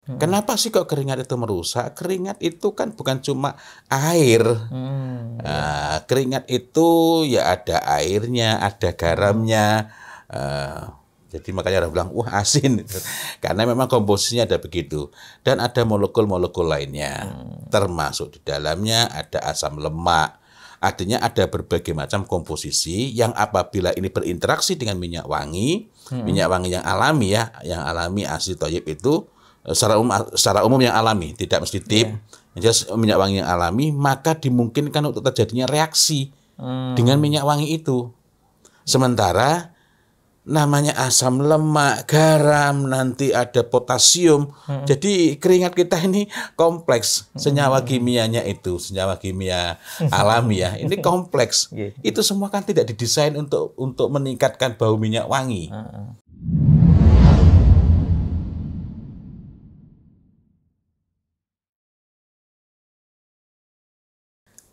Kenapa sih kok keringat itu merusak? Keringat itu kan bukan cuma air. Keringat itu ya ada airnya, ada garamnya. Jadi makanya orang bilang, wah asin. Karena memang komposisinya ada begitu. Dan ada molekul-molekul lainnya. Termasuk di dalamnya ada asam lemak. Artinya ada berbagai macam komposisi yang apabila ini berinteraksi dengan minyak wangi yang alami ya, yang alami asli thayyib itu, secara umum yang alami, tidak mesti tip. Jadi minyak wangi yang alami, maka dimungkinkan untuk terjadinya reaksi dengan minyak wangi itu. Sementara namanya asam lemak, garam, nanti ada potasium. Jadi keringat kita ini kompleks. Senyawa kimianya itu, senyawa kimia alami ya, ini kompleks. Itu semua kan tidak didesain untuk meningkatkan bau minyak wangi.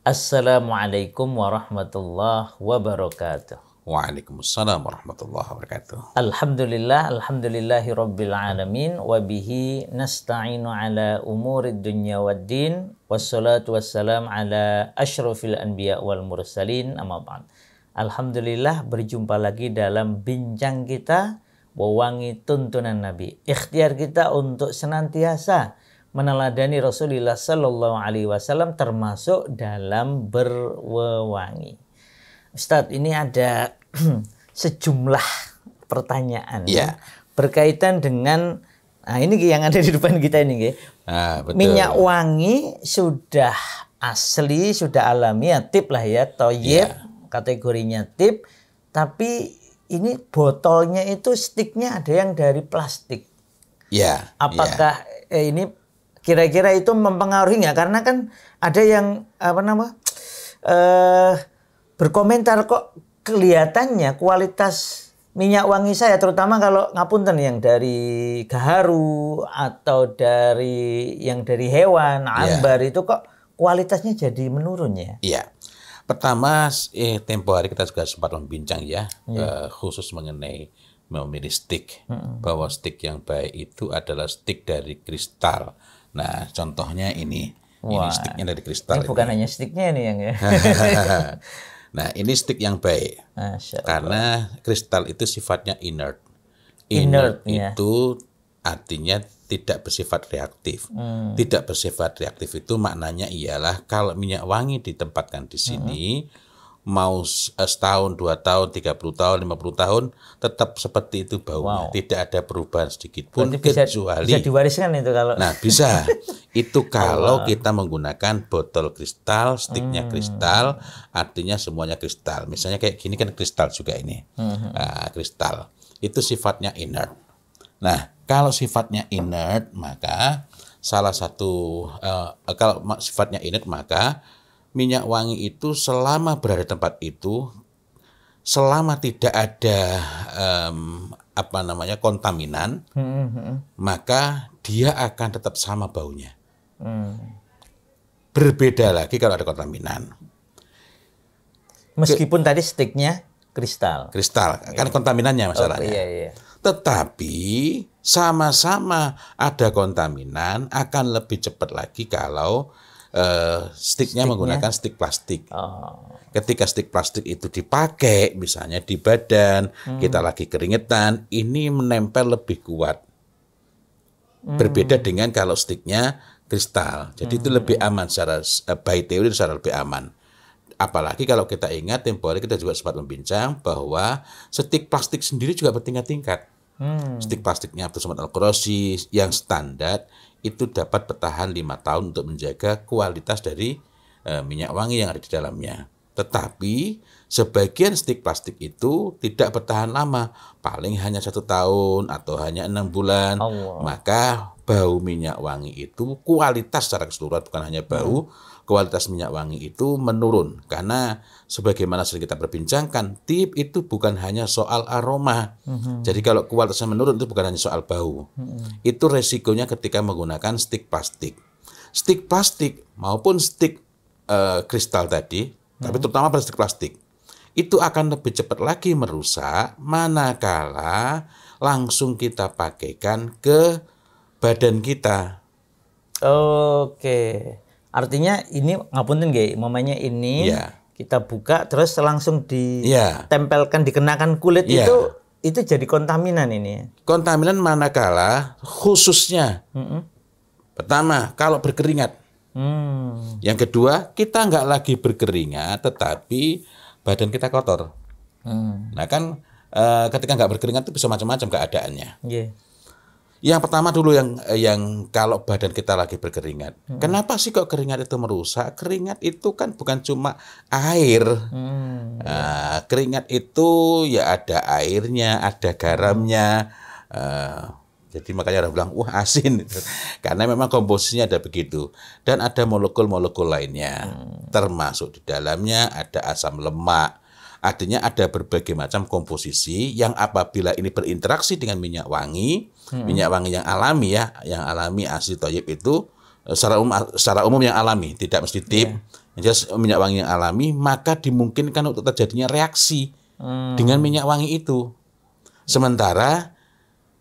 Assalamualaikum warahmatullahi wabarakatuh. Waalaikumsalam warahmatullahi wabarakatuh. Alhamdulillahi rabbil alamin. Wabihi nasta'inu ala umurid dunya waddin. Wassalatu wassalam ala ashrafil anbiya wal mursalin. Amma ba'd. Alhamdulillah, berjumpa lagi dalam bincang kita Wewangi Tuntunan Nabi. Ikhtiar kita untuk senantiasa meneladani Rasulullah Sallallahu Alaihi Wasallam termasuk dalam berwewangi. Ustadz, ini ada sejumlah pertanyaan berkaitan dengan ini yang ada di depan kita ini. Betul. Minyak wangi sudah asli, sudah alami ya, tip lah ya, thayyib, kategorinya tip. Tapi ini botolnya itu sticknya ada yang dari plastik. Apakah ini kira-kira itu mempengaruhi nggak? Karena kan ada yang berkomentar, kok kelihatannya kualitas minyak wangi saya, terutama kalau ngapunten yang dari gaharu atau yang dari hewan, ambar, itu kok kualitasnya jadi menurun ya? Iya. Pertama, tempo hari kita juga sempat membincang khusus mengenai memilih stick, bahwa stick yang baik itu adalah stick dari kristal. Nah, contohnya ini sticknya dari kristal. Ini bukan hanya sticknya nih yang ya. Nah, ini stick yang baik. Karena kristal itu sifatnya inert. Inert itu artinya tidak bersifat reaktif. Tidak bersifat reaktif itu maknanya ialah kalau minyak wangi ditempatkan di sini, mau setahun, 2 tahun, 30 tahun, 50 tahun, tetap seperti itu baunya. Tidak ada perubahan sedikit pun, kecuali bisa diwariskan itu kalau. Nah, bisa. Itu kalau kita menggunakan botol kristal, sticknya kristal, artinya semuanya kristal. Misalnya kayak gini kan kristal juga ini. Kristal. Itu sifatnya inert. Nah, kalau sifatnya inert, maka salah satu kalau sifatnya inert, maka minyak wangi itu selama berada di tempat itu, selama tidak ada kontaminan, maka dia akan tetap sama baunya. Berbeda lagi kalau ada kontaminan. Meskipun tadi sticknya kristal. Kristal, kan kontaminannya masalahnya. Tetapi sama-sama ada kontaminan, akan lebih cepat lagi kalau sticknya menggunakan stick plastik. Ketika stick plastik itu dipakai, misalnya di badan, kita lagi keringetan, ini menempel lebih kuat. Berbeda dengan kalau sticknya kristal. Jadi itu lebih aman secara by teori, secara lebih aman. Apalagi kalau kita ingat tempo hari kita juga sempat membincang bahwa stick plastik sendiri juga bertingkat-tingkat. Stick plastiknya Abdus Samad Al-Quraisy yang standar itu dapat bertahan 5 tahun untuk menjaga kualitas dari minyak wangi yang ada di dalamnya. Tetapi sebagian stick plastik itu tidak bertahan lama, paling hanya 1 tahun atau hanya 6 bulan. Maka bau minyak wangi itu, kualitas secara keseluruhan, bukan hanya bau, kualitas minyak wangi itu menurun. Karena sebagaimana sering kita perbincangkan, tip itu bukan hanya soal aroma. Jadi kalau kualitasnya menurun itu bukan hanya soal bau. Itu resikonya ketika menggunakan stick plastik. Stick plastik maupun stick kristal tadi, tapi terutama pada stick plastik, itu akan lebih cepat lagi merusak manakala langsung kita pakaikan ke badan kita. Oke. Artinya ini ngapunten nggih, mamanya ini kita buka terus langsung ditempelkan, dikenakan kulit itu jadi kontaminan ini. Kontaminan manakala khususnya pertama kalau berkeringat. Yang kedua, kita nggak lagi berkeringat tetapi badan kita kotor. Nah kan ketika nggak berkeringat itu bisa macam-macam keadaannya. Yang pertama dulu yang kalau badan kita lagi berkeringat. Kenapa sih kok keringat itu merusak? Keringat itu kan bukan cuma air. Nah, keringat itu ya ada airnya, ada garamnya. Jadi makanya orang bilang, wah asin. Karena memang komposisinya ada begitu. Dan ada molekul-molekul lainnya. Termasuk di dalamnya ada asam lemak. Artinya ada berbagai macam komposisi yang apabila ini berinteraksi dengan minyak wangi yang alami yang alami asli thayyib itu secara umum yang alami, tidak mesti tip. Jadi minyak wangi yang alami, maka dimungkinkan untuk terjadinya reaksi dengan minyak wangi itu. Sementara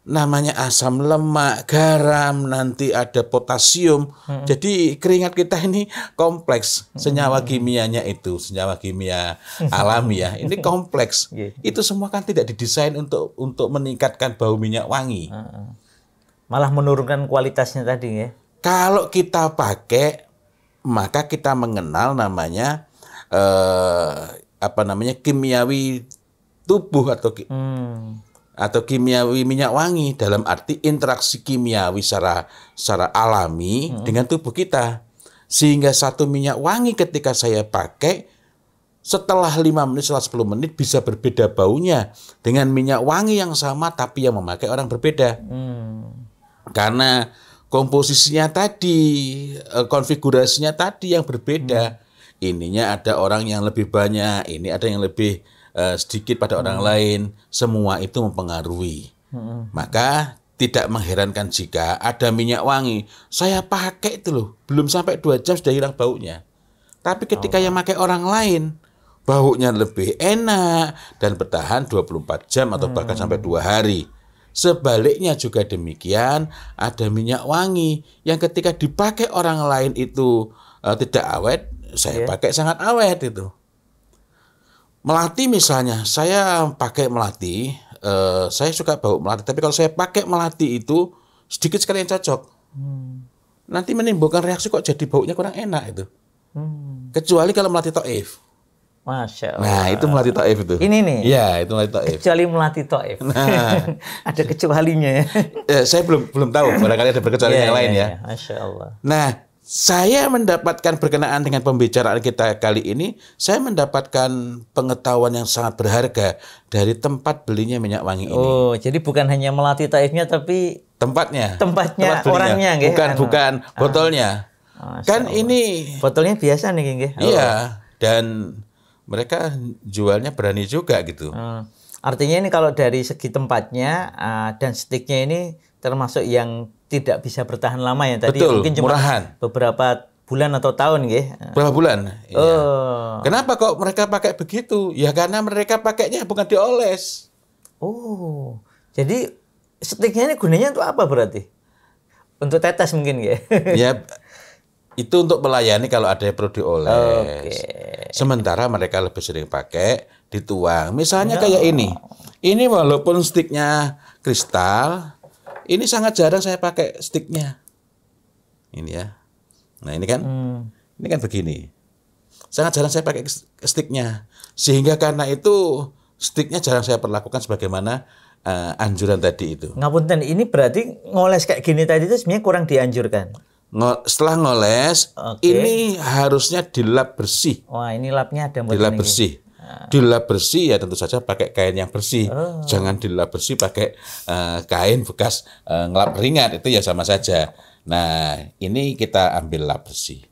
namanya asam lemak, garam, nanti ada potasium. Jadi keringat kita ini kompleks. Senyawa kimianya itu, senyawa kimia alami ini kompleks. Itu semua kan tidak didesain untuk meningkatkan bau minyak wangi. Malah menurunkan kualitasnya tadi ya. Kalau kita pakai, maka kita mengenal namanya kimiawi tubuh atau kimiawi minyak wangi, dalam arti interaksi kimiawi secara alami dengan tubuh kita. Sehingga satu minyak wangi ketika saya pakai, setelah 5 menit, setelah 10 menit bisa berbeda baunya dengan minyak wangi yang sama tapi yang memakai orang berbeda. Karena komposisinya tadi, konfigurasinya tadi yang berbeda. Ininya ada orang yang lebih banyak, ini ada yang lebih sedikit pada orang lain, semua itu mempengaruhi. Maka tidak mengherankan jika ada minyak wangi, saya pakai itu loh, belum sampai 2 jam sudah hilang baunya. Tapi ketika yang pakai orang lain, baunya lebih enak dan bertahan 24 jam atau bahkan sampai 2 hari. Sebaliknya juga demikian, ada minyak wangi yang ketika dipakai orang lain itu tidak awet, saya pakai sangat awet itu. Melati misalnya, saya pakai melati, saya suka bau melati, tapi kalau saya pakai melati itu sedikit sekali yang cocok. Nanti menimbulkan reaksi kok jadi baunya kurang enak itu. Kecuali kalau melati Thaif. Masya Allah. Nah, itu melati Thaif itu. Ini nih. Iya, itu melati Thaif. Kecuali melati Thaif. Nah, ada kecualinya ya. Saya belum tahu, barangkali ada berkecualian yang lain ya. Masya Allah. Nah, saya mendapatkan berkenaan dengan pembicaraan kita kali ini, saya mendapatkan pengetahuan yang sangat berharga dari tempat belinya minyak wangi ini. Oh, jadi bukan hanya melati Thaifnya tapi tempatnya orangnya, bukan botolnya. Kan ini botolnya biasa nih, nggih. Iya, dan mereka jualnya berani juga gitu. Artinya ini kalau dari segi tempatnya dan stiknya ini termasuk yang tidak bisa bertahan lama ya tadi. Betul, mungkin cuma murahan. Beberapa bulan atau tahun nggih. Berapa bulan? Iya. Kenapa kok mereka pakai begitu? Ya karena mereka pakainya bukan dioles. Oh. Jadi stiknya ini gunanya untuk apa berarti? Untuk tetes mungkin ya. Ya. Itu untuk melayani kalau ada yang perlu dioles. Sementara mereka lebih sering pakai dituang. Misalnya kayak ini. Ini walaupun stiknya kristal, ini sangat jarang saya pakai stiknya. Ini ya. Nah ini kan begini. Sangat jarang saya pakai stiknya. Sehingga karena itu stiknya jarang saya perlakukan sebagaimana anjuran tadi itu. Ngapunten, ini berarti ngoles kayak gini tadi itu sebenarnya kurang dianjurkan. Setelah ngoles, ini harusnya dilap bersih. Wah, ini lapnya ada. Dilap bersih. Dilap bersih ya tentu saja pakai kain yang bersih. Jangan dilap bersih pakai kain bekas ngelap keringat, itu ya sama saja. Nah, ini kita ambil lap bersih.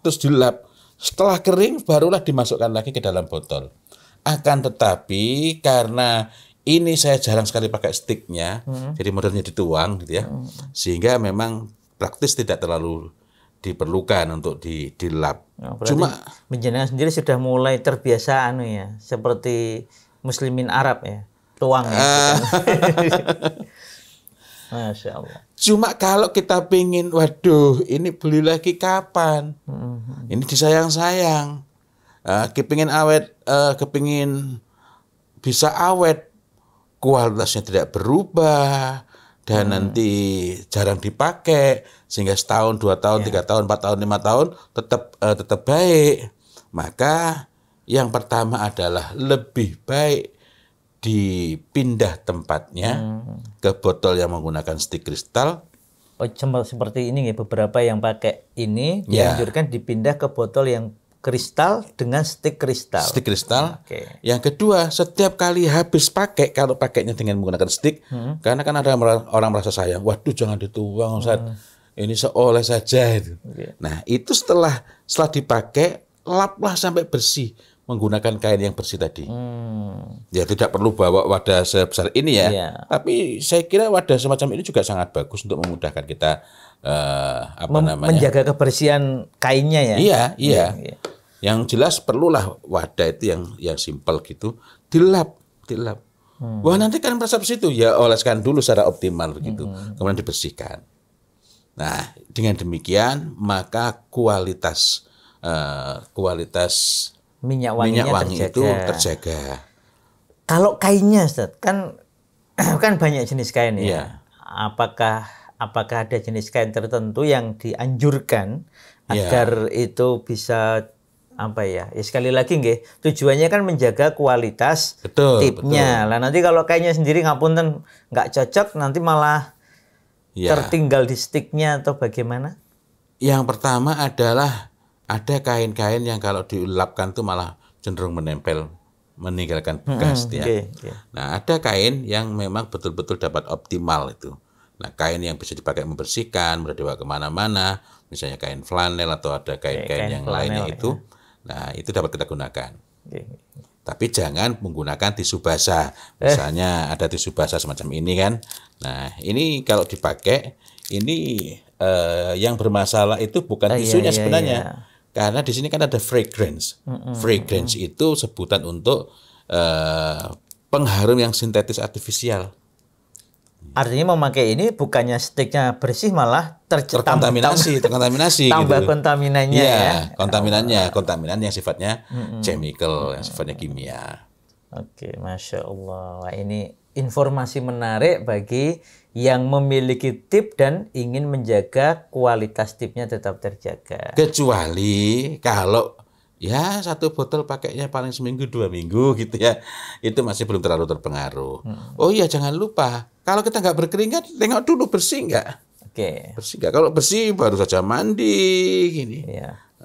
Terus dilap. Setelah kering barulah dimasukkan lagi ke dalam botol. Akan tetapi karena ini saya jarang sekali pakai stiknya, jadi modelnya dituang gitu ya. Sehingga memang praktis tidak terlalu diperlukan untuk dilap. Cuma menjenengan sendiri sudah mulai terbiasa seperti muslimin Arab ya, tuang ya. Masya Allah. Cuma kalau kita pingin, waduh, ini beli lagi kapan? Ini disayang-sayang. Kepingin awet, kepingin bisa awet, kualitasnya tidak berubah dan nanti jarang dipakai sehingga setahun, 2 tahun, 3 tahun, 4 tahun, 5 tahun tetap baik. Maka yang pertama adalah lebih baik dipindah tempatnya ke botol yang menggunakan stik kristal. Oh, seperti ini ya, beberapa yang pakai ini dianjurkan dipindah ke botol yang kristal dengan stik kristal. Stik kristal. Yang kedua, setiap kali habis pakai, kalau pakainya dengan menggunakan stik, karena kan ada orang merasa sayang, waduh jangan dituang Ustaz, ini seoleh saja itu. Nah itu setelah dipakai, laplah sampai bersih menggunakan kain yang bersih tadi. Ya tidak perlu bawa wadah sebesar ini ya. Tapi saya kira wadah semacam ini juga sangat bagus untuk memudahkan kita menjaga kebersihan kainnya ya. Iya. Yang jelas perlulah wadah itu yang simpel gitu, dilap. Wah nanti kan merasa bersih itu, ya oleskan dulu secara optimal begitu, kemudian dibersihkan. Nah dengan demikian maka kualitas minyak wangi itu terjaga. Kalau kainnya, Ustaz, kan banyak jenis kain ya. Apakah ada jenis kain tertentu yang dianjurkan agar itu bisa sekali lagi tujuannya kan menjaga kualitas tipnya. Lah nanti kalau kainnya sendiri ngapunten nggak cocok, nanti malah tertinggal di stiknya atau bagaimana? Yang pertama adalah ada kain-kain yang kalau diulapkan tuh malah cenderung menempel, meninggalkan bekas Nah, ada kain yang memang betul-betul dapat optimal itu. Nah, kain yang bisa dipakai membersihkan, mudah dibawa kemana-mana, misalnya kain flanel atau ada kain-kain yang lainnya itu. Nah, itu dapat kita gunakan. Tapi jangan menggunakan tisu basah. Misalnya ada tisu basah semacam ini kan. Nah, ini kalau dipakai, ini yang bermasalah itu bukan tisunya sebenarnya. Karena di sini kan ada fragrance. Fragrance itu sebutan untuk pengharum yang sintetis artifisial. Artinya memakai ini bukannya stiknya bersih, malah terkontaminasi tambah gitu. Kontaminannya kontaminan yang sifatnya chemical, yang sifatnya kimia. Oke, Masya Allah. Wah, ini informasi menarik bagi yang memiliki tip dan ingin menjaga kualitas tipnya tetap terjaga. Kecuali kalau ya satu botol pakainya paling seminggu 2 minggu gitu ya, itu masih belum terlalu terpengaruh. Oh iya, jangan lupa kalau kita nggak berkeringat, tengok dulu bersih nggak. Bersih nggak? Kalau bersih baru saja mandi gini.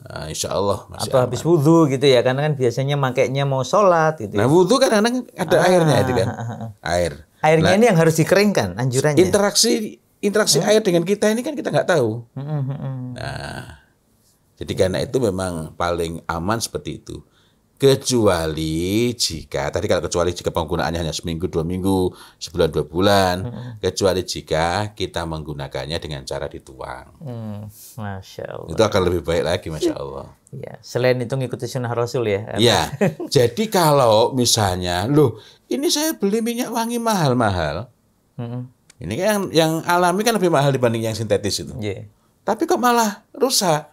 Nah, insya Allah masih atau aman. Habis wudhu gitu ya, karena kan biasanya makainya mau sholat gitu. Nah wudhu kan kadang ada airnya itu kan. Airnya ini yang harus dikeringkan anjurannya. Interaksi air dengan kita ini kan kita nggak tahu. Nah, jadi karena itu memang paling aman seperti itu. Kecuali jika penggunaannya hanya seminggu 2 minggu, sebulan 2 bulan, kecuali jika kita menggunakannya dengan cara dituang. Masya Allah. Itu akan lebih baik lagi, Masya Allah. Ya, selain itu ngikuti sunnah Rasul ya. Ya, jadi kalau misalnya, ini saya beli minyak wangi mahal-mahal, ini kan yang alami kan lebih mahal dibanding yang sintetis itu. Tapi kok malah rusak?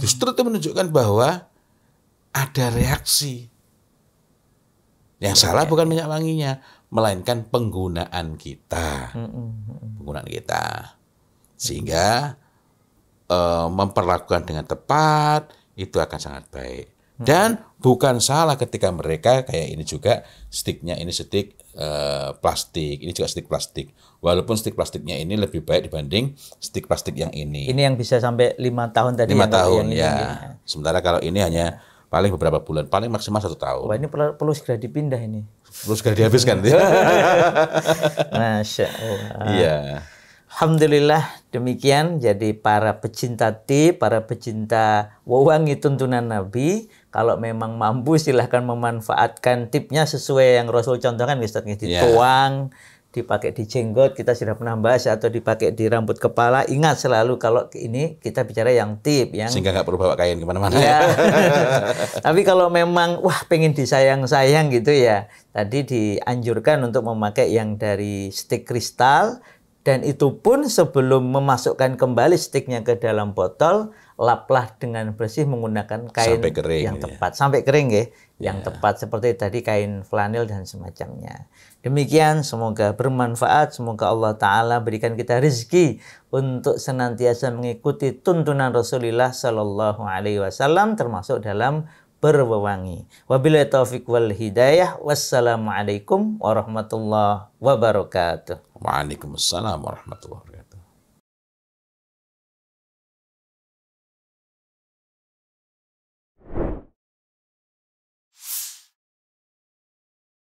Justru itu menunjukkan bahwa ada reaksi. Yang salah bukan minyak wanginya, melainkan penggunaan kita. Sehingga memperlakukan dengan tepat itu akan sangat baik. Dan bukan salah ketika mereka kayak ini juga stiknya ini stik plastik, ini juga stik plastik. Walaupun stik plastiknya ini lebih baik dibanding stik plastik yang ini. Ini yang bisa sampai 5 tahun tadi. 5 tahun ya. Sementara kalau ini hanya paling beberapa bulan, paling maksimal 1 tahun. Wah, ini perlu segera dipindah ini. Perlu segera dihabiskan. Masya Allah. Iya. Alhamdulillah demikian. Jadi para pecinta tip, para pecinta wewangi tuntunan Nabi, kalau memang mampu silahkan memanfaatkan tipnya sesuai yang Rasul contohkan, Ustaz. Dituang, dipakai di jenggot, kita sudah pernah bahas, atau dipakai di rambut kepala. Ingat selalu kalau ini kita bicara yang tip, yang sehingga nggak perlu bawa kain kemana-mana. Ya. Tapi kalau memang pengen disayang-sayang gitu ya, tadi dianjurkan untuk memakai yang dari stik kristal Dan itu pun sebelum memasukkan kembali stiknya ke dalam botol, laplah dengan bersih menggunakan kain yang tepat. Sampai kering ya, yang tepat seperti tadi kain flanel dan semacamnya. Demikian, semoga bermanfaat. Semoga Allah Ta'ala berikan kita rezeki untuk senantiasa mengikuti tuntunan Rasulullah Sallallahu Alaihi Wasallam, termasuk dalam berwewangi. Wabillahi taufiq wal hidayah. Wassalamualaikum warahmatullahi wabarakatuh. Waalaikumsalam warahmatullahi wabarakatuh.